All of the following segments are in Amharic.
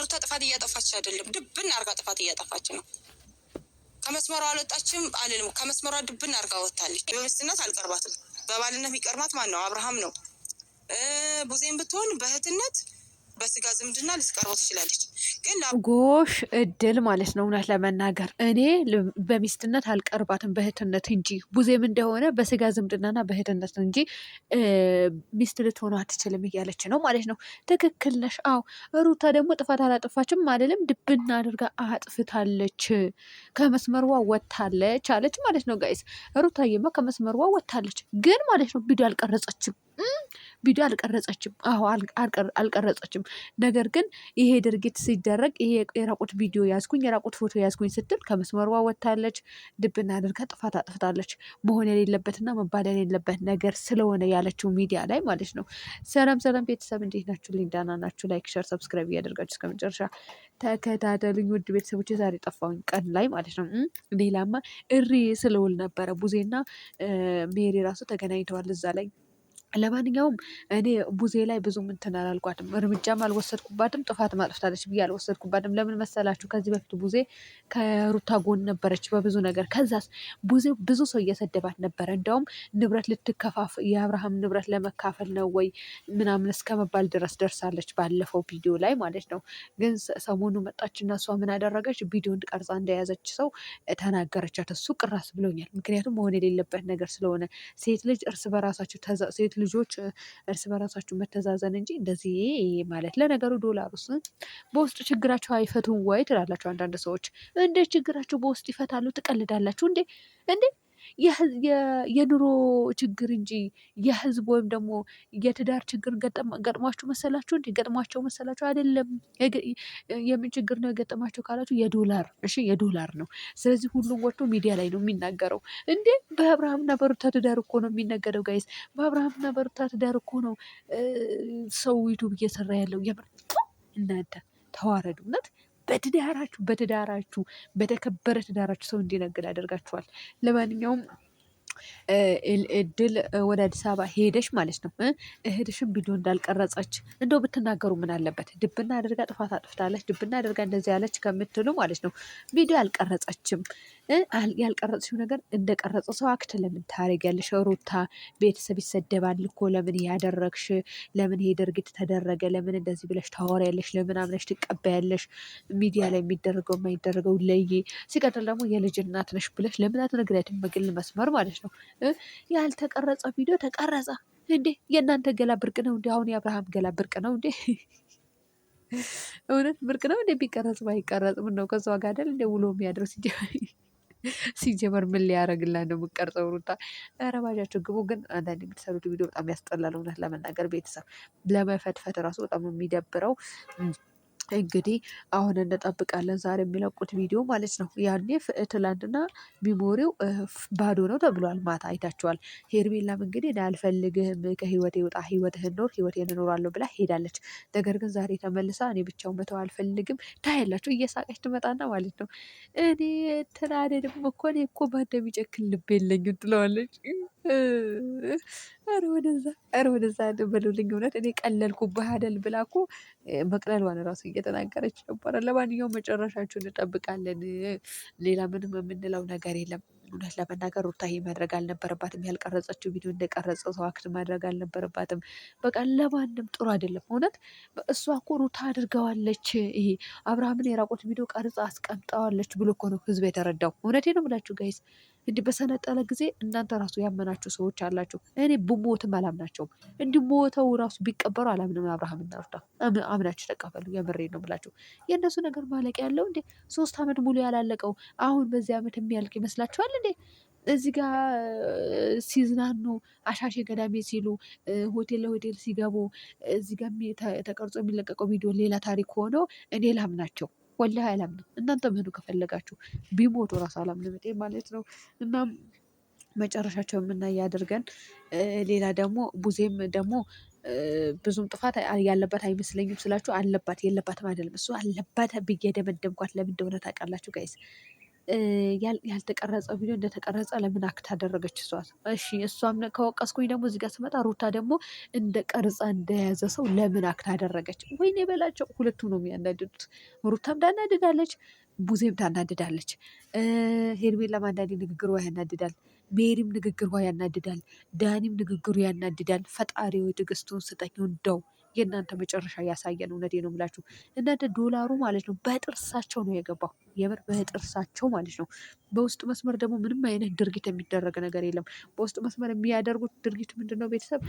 ሩታ ጥፋት እያጠፋች አይደለም፣ ድብን አርጋ ጥፋት እያጠፋች ነው። ከመስመሯ አልወጣችም አልልም፣ ከመስመሯ ድብን አርጋ ወጥታለች። በሚስትነት አልቀርባትም። በባልነት የሚቀርባት ማን ነው? አብርሃም ነው። ቡዜን ብትሆን በእህትነት በስጋ ዝምድና ልትቀርበው ትችላለች። ግን ጎሽ እድል ማለት ነው። እውነት ለመናገር እኔ በሚስትነት አልቀርባትም በእህትነት እንጂ ቡዜም እንደሆነ በስጋ ዝምድናና በእህትነት እንጂ ሚስት ልትሆኑ አትችልም እያለች ነው ማለት ነው። ትክክል ነሽ። አዎ ሩታ ደግሞ ጥፋት አላጠፋችም አይደለም፣ ድብና አድርጋ አጥፍታለች፣ ከመስመርዋ ወጥታለች አለች ማለት ነው። ጋይስ ሩታዬማ ከመስመርዋ ወጥታለች፣ ግን ማለት ነው ቪዲዮ አልቀረጸችም። ቪዲዮ አልቀረጸችም። አዎ አልቀረጸችም። ነገር ግን ይሄ ድርጊት ሲደረግ ይሄ የራቁት ቪዲዮ ያዝኩኝ የራቁት ፎቶ ያዝኩኝ ስትል ከመስመሯ ወጥታለች፣ ድብና አድርጋ ጥፋት አጥፍታለች። መሆን የሌለበትና መባል የሌለበት ነገር ስለሆነ ያለችው ሚዲያ ላይ ማለት ነው። ሰላም ሰላም ቤተሰብ እንዴት ናችሁ? ሊንዳና ናችሁ? ላይክ ሸር ሰብስክራይብ እያደርጋችሁ እስከ መጨረሻ ተከታተሉኝ ውድ ቤተሰቦች። የዛሬ ጠፋሁኝ ቀን ላይ ማለት ነው። ሌላማ እሪ ስለውል ነበረ። ቡዜና ሜሪ ራሱ ተገናኝተዋል እዛ ላይ። ለማንኛውም እኔ ቡዜ ላይ ብዙ እንትን አላልኳትም፣ እርምጃም አልወሰድኩባትም፣ ጥፋት አጥፍታለች ብዬ አልወሰድኩባትም። ለምን መሰላችሁ? ከዚህ በፊት ቡዜ ከሩታ ጎን ነበረች በብዙ ነገር። ከዛስ ቡዜ ብዙ ሰው እየሰደባት ነበረ። እንደውም ንብረት ልትከፋፈል የአብርሃም ንብረት ለመካፈል ነው ወይ ምናምን እስከመባል ድረስ ደርሳለች ባለፈው ቪዲዮ ላይ ማለት ነው። ግን ሰሞኑ መጣችና እሷ ምን አደረገች? ቪዲዮን ቀርጻ እንደያዘች ሰው ተናገረቻት። እሱ ቅራስ ብሎኛል። ምክንያቱም መሆን የሌለበት ነገር ስለሆነ ሴት ልጅ እርስ በራሳቸው ሴት ልጆች እርስ በራሳችሁ መተዛዘን እንጂ እንደዚህ ማለት። ለነገሩ ዶላሩስ በውስጡ ችግራቸው አይፈቱም ወይ ትላላችሁ አንዳንድ ሰዎች። እንደ ችግራቸው በውስጡ ይፈታሉ ትቀልዳላችሁ እንዴ? እንዴ የኑሮ ችግር እንጂ የህዝብ ወይም ደግሞ የትዳር ችግር ገጥሟችሁ መሰላችሁ እንዴ? ገጥሟቸው መሰላችሁ? አይደለም። የምን ችግር ነው የገጠማቸው ካላችሁ የዶላር እሺ፣ የዶላር ነው። ስለዚህ ሁሉም ወጥቶ ሚዲያ ላይ ነው የሚናገረው። እንዴ በአብርሃምና በሩታ ትዳር እኮ ነው የሚነገረው ጋይስ። በአብርሃምና በሩታ ትዳር እኮ ነው ሰው ዩቱብ እየሰራ ያለው። የምር እናንተ ተዋረዱ። እውነት በትዳራችሁ በተከበረ ትዳራችሁ ሰው እንዲነግድ ያደርጋችኋል። ለማንኛውም እድል ወደ አዲስ አበባ ሄደሽ ማለት ነው። እህትሽን ቪዲዮ እንዳልቀረጸች እንደው ብትናገሩ ምን አለበት? ድብና አድርጋ ጥፋት አጥፍታለች፣ ድብና አድርጋ እንደዚህ ያለች ከምትሉ ማለት ነው። ቪዲዮ አልቀረጸችም። ያልቀረጽሽው ነገር እንደቀረጸ ሰው አክት ለምን ታደርጊያለሽ? ሩታ ቤተሰብ ይሰደባል እኮ ለምን ያደረግሽ? ለምን ይሄ ድርጊት ተደረገ? ለምን እንደዚህ ብለሽ ታወሪያለሽ? ለምን አምነሽ ትቀበያለሽ? ሚዲያ ላይ የሚደረገው የማይደረገው ለይ። ሲቀጥል ደግሞ የልጅ እናት ነሽ ብለሽ ለምን አትነግሪያትም? በግል መስመር ማለት ነው። ያልተቀረጸ ቪዲዮ ተቀረጸ እንዴ? የእናንተ ገላ ብርቅ ነው እንዴ? አሁን የአብርሃም ገላ ብርቅ ነው እንዴ? እውነት ብርቅ ነው እንዴ? ቢቀረጽ ባይቀረጽ ምን ነው ከሷ ጋር አይደል እንደ ውሎ የሚያድረው ሲጀመር ምን ሊያደርግላት ነው የምትቀርጸው? ሩታ ኧረ ባጃቸው ግቡ። ግን አንዳንድ የምትሰሩት ቪዲዮ በጣም ያስጠላል። እውነት ለመናገር ቤተሰብ ለመፈትፈት ራሱ በጣም የሚደብረው። እንግዲህ አሁን እንጠብቃለን ዛሬ የሚለቁት ቪዲዮ ማለት ነው። ያኔ ትላንትና ሚሞሪው ባዶ ነው ተብሏል። ማታ አይታችኋል። ሄርሜላም እንግዲህ እኔ አልፈልግህም፣ ከህይወቴ ውጣ፣ ህይወትህን ኖር፣ ህይወቴን እኖራለሁ ብላ ሄዳለች። ነገር ግን ዛሬ ተመልሳ እኔ ብቻው መተው አልፈልግም ታያላችሁ። እየሳቀች ትመጣና ማለት ነው እኔ ትናደድም እኮ እኔ እኮ ባንተ የሚጨክል ልብ የለኝም ትለዋለች። ኧረ ወደዛ በሉልኝ። እውነት እኔ ቀለልኩብህ አይደል ብላ እኮ መቅለሏን ራሱ እየተናገረች ነበረ። ለማንኛውም መጨረሻችሁን እንጠብቃለን። ሌላ ምንም የምንለው ነገር የለም። እውነት ለመናገር ሩታ ይሄ ማድረግ አልነበረባትም። ያልቀረጸችው ቪዲዮ እንደቀረጸው ሰው አክት ማድረግ አልነበረባትም። በቃ ለማንም ጥሩ አይደለም። እውነት እሷ እኮ ሩታ አድርገዋለች። ይሄ አብርሃምን የራቆት ቪዲዮ ቀርጻ አስቀምጠዋለች ብሎ እኮ ነው ህዝብ የተረዳው። እውነቴ ነው ብላችሁ ጋይስ። እንዲህ በሰነጠለ ጊዜ እናንተ ራሱ ያመናችሁ ሰዎች አላችሁ። እኔ ብሞትም አላምናቸውም። እንዲህ ሞተው ራሱ ቢቀበሩ አላምንም። አብርሃምና ሩታ አምናችሁ ተቀበሉ። የምሬ ነው ብላችሁ። የእነሱ ነገር ማለቂያ ያለው እንዴ 3 ዓመት ሙሉ ያላለቀው አሁን በዚህ ዓመት የሚያልቅ ይመስላችኋል እንዴ? እዚህ ጋር ሲዝናኑ አሻሼ ገዳሜ ሲሉ ሆቴል ለሆቴል ሲገቡ እዚህ ጋር ተቀርጾ የሚለቀቀው ቪዲዮ ሌላ ታሪክ ሆኖ እኔ ላምናቸው ወላሂ አላምንም። እናንተ ምህኑ ከፈለጋችሁ ቢሞቱ ራሱ አላምንም ማለት ነው። እና መጨረሻቸው የምናይ ያድርገን። ሌላ ደግሞ ቡዜም ደግሞ ብዙም ጥፋት ያለባት አይመስለኝም ስላችሁ አለባት የለባትም አይደለም። እሱ አለባት ብዬ ደመደምኳት። ለምን እንደሆነ ታውቃላችሁ ጋይስ? ያልተቀረጸ ቪዲዮ እንደተቀረጸ ለምን አክት አደረገች እሷ? እሺ እሷም ከወቀስኩኝ ደግሞ እዚህ ጋር ስመጣ ሩታ ደግሞ እንደ ቀርጻ እንደያዘ ሰው ለምን አክት አደረገች? ወይኔ በላቸው። ሁለቱ ነው የሚያናድዱት። ሩታም ታናድዳለች፣ ቡዜም ታናድዳለች። ሄርሜላም አንዳንዴ ንግግሯ ያናድዳል። ሜሪም ንግግሯ ያናድዳል። ዳኒም ንግግሩ ያናድዳል። ፈጣሪ ወይ ትዕግስቱን ስጠኝ እንደው የእናንተ መጨረሻ ያሳየን። እውነቴ ነው የምላችሁ። እናንተ ዶላሩ ማለት ነው በጥርሳቸው ነው የገባው። የምር በጥርሳቸው ማለት ነው። በውስጥ መስመር ደግሞ ምንም አይነት ድርጊት የሚደረግ ነገር የለም። በውስጥ መስመር የሚያደርጉት ድርጊት ምንድን ነው? ቤተሰብ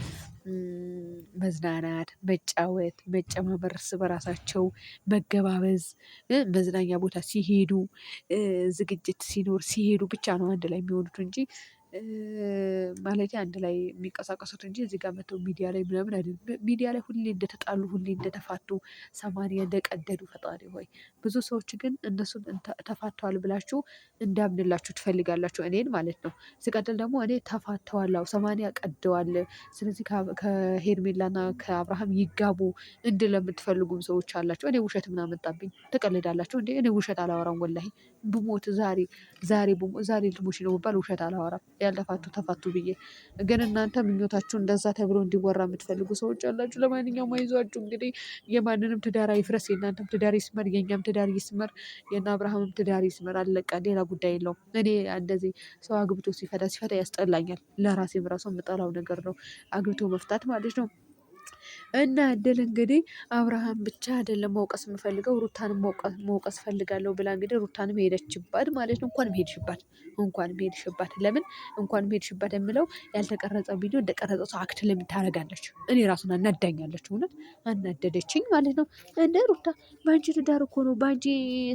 መዝናናት፣ መጫወት፣ መጨማመር፣ እርስ በራሳቸው መገባበዝ፣ መዝናኛ ቦታ ሲሄዱ፣ ዝግጅት ሲኖር ሲሄዱ ብቻ ነው አንድ ላይ የሚሆኑት እንጂ ማለት አንድ ላይ የሚንቀሳቀሱት እንጂ እዚህ ጋር መተው ሚዲያ ላይ ምናምን አይደለም። ሚዲያ ላይ ሁሌ እንደተጣሉ ሁሌ እንደተፋቱ ሰማንያ እንደቀደዱ ፈጣሪ ሆይ። ብዙ ሰዎች ግን እነሱን ተፋተዋል ብላችሁ እንዳምንላችሁ ትፈልጋላችሁ፣ እኔን ማለት ነው። ሲቀጥል ደግሞ እኔ ተፋተዋል፣ ሰማንያ ቀደዋል፣ ስለዚህ ከሄርሜላና ከአብርሃም ይጋቡ እንድል ለምትፈልጉም ሰዎች አላቸው። እኔ ውሸት ምን አመጣብኝ? ትቀልዳላችሁ እንዴ? እኔ ውሸት አላወራም። ወላሂ ብሞት ዛሬ ልሙሽ ነው ብባል ውሸት አላወራም። ያልተፋቱ ተፋቱ ብዬ። ግን እናንተ ምኞታችሁ እንደዛ ተብሎ እንዲወራ የምትፈልጉ ሰዎች አላችሁ። ለማንኛውም አይዟችሁ እንግዲህ። የማንንም ትዳር አይፍረስ፣ የእናንተም ትዳር ይስመር፣ የእኛም ትዳር ይስመር፣ የእነ አብርሃምም ትዳር ይስመር። አለቀ። ሌላ ጉዳይ የለውም። እኔ እንደዚህ ሰው አግብቶ ሲፈታ ያስጠላኛል። ለራሴም ራሱ የምጠላው ነገር ነው አግብቶ መፍታት ማለት ነው። እና እድል እንግዲህ አብርሃም ብቻ አይደለም መውቀስ የምፈልገው ሩታንም መውቀስ ፈልጋለሁ ብላ እንግዲህ ሩታንም ሄደችባት ማለት ነው። እንኳንም ሄድሽባት። ለምን እንኳንም ሄድሽባት የምለው ያልተቀረጸ ቪዲዮ እንደቀረጸ ሰው አክት ለምን ታደርጋለች? እኔ ራሱን አናዳኛለች። እውነት አናደደችኝ ማለት ነው። እንደ ሩታ በአንቺ ትዳር እኮ ነው፣ በአንቺ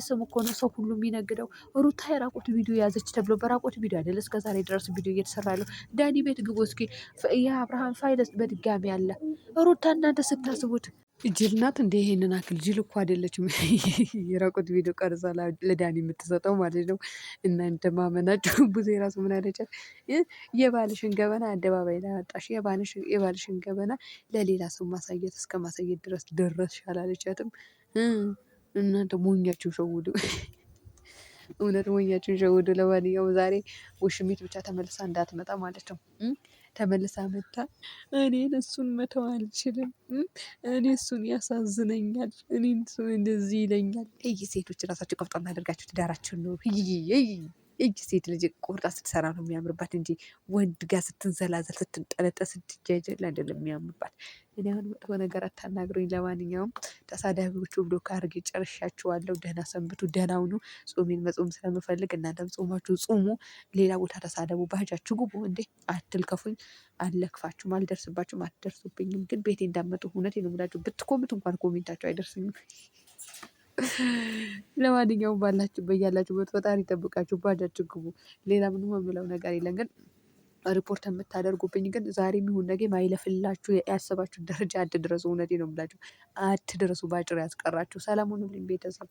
ስም እኮ ነው ሰው ሁሉ የሚነግደው። ሩታ የራቆት ቪዲዮ ያዘች ተብሎ በራቆት ቪዲዮ አይደለ እስከዛሬ ድረስ ቪዲዮ እየተሰራ ያለው። ዳኒ ቤት ግቡ እስኪ፣ የአብርሃም ፋይል በድጋሚ አለ። ሩታ እናንተ ስታስቡት ጅል ናት እንደ ይሄንን አክል ጅል እኮ አይደለችም። የራቁት ቪዲዮ ቀርጻ ለዳኒ የምትሰጠው ማለት ነው። እናንተ ማመናችሁ ብዙ የራሱ ምን አለቻት? የባልሽን ገበና አደባባይ ላይ አወጣሽ፣ የባልሽን ገበና ለሌላ ሰው ማሳየት እስከ ማሳየት ድረስ ደረስሽ አላለቻትም? እናንተ ሞኛችሁ ሸውዱ። እውነት ሞኛችሁን ሸውዱ። ለማንኛውም ዛሬ ውሽሚት ብቻ ተመልሳ እንዳትመጣ ማለት ነው። ተመልሳ መታ እኔን እሱን መተው አልችልም፣ እኔ እሱን ያሳዝነኛል፣ እኔ እሱን እንደዚህ ይለኛል። ይህ ሴቶች ራሳቸው ቀብጣ እናደርጋቸው ትዳራችን ነው። እጅ ሴት ልጅ ቆርጣ ስትሰራ ነው የሚያምርባት እንጂ ወንድ ጋር ስትንዘላዘል ስትንጠለጠል ስትጃጀል አይደለም የሚያምርባት። እኔ አሁን መጥፎ ነገር አታናግሩኝ። ለማንኛውም ተሳዳቢዎቹ ብሎክ አድርጌ ጨርሻችኋለሁ። ደህና ሰንብቱ፣ ደህና ሁኑ። ጾሜን መጾም ስለምፈልግ እናንተም ጾማችሁ ጾሙ። ሌላ ቦታ ተሳደቡ፣ ባጃችሁ ግቡ። እንዴ አትልከፉኝ፣ አልለክፋችሁም፣ አልደርስባችሁም፣ አትደርሱብኝም። ግን ቤቴ እንዳመጡ እውነቴን ነው የምላችሁ። ብትኮምት እንኳን ኮሜንታችሁ አይደርስኝም። ለማንኛውም በያላችሁበት ፈጣሪ ይጠብቃችሁ፣ ባጃችሁ ግቡ። ሌላ ምንም የምለው ነገር የለም። ግን ሪፖርት የምታደርጉብኝ ግን ዛሬም ይሁን ነገ ማይለፍላችሁ ያሰባችሁ ደረጃ አትድረሱ። እውነቴን ነው የምላችሁ፣ አትድረሱ። ባጭር ያስቀራችሁ። ሰላም ሁኑልኝ ቤተሰብ።